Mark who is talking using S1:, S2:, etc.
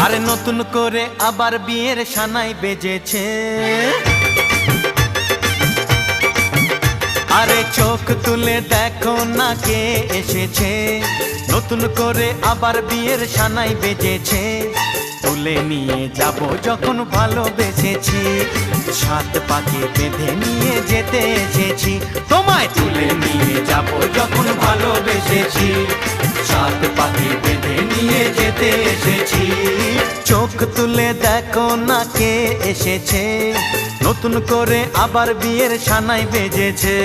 S1: আরে নতুন করে আবার বিয়ের সানাই বেজেছে। আরে চোখ তুলে দেখো না কে এসেছে, নতুন করে আবার বিয়ের সানাই বেজেছে। তুলে নিয়ে যাব যখন ভালোবেসেছি, সাত পাকে বেঁধে নিয়ে যেতে এসেছি। তোমায় তুলে নিয়ে যাব যখন ভালোবেসেছি, সাত পাকে বেঁধে নিয়ে যেতে এসেছি। চোখ তুলে দেখো না কে এসেছে, নতুন করে আবার বিয়ের সানাই বেজেছে।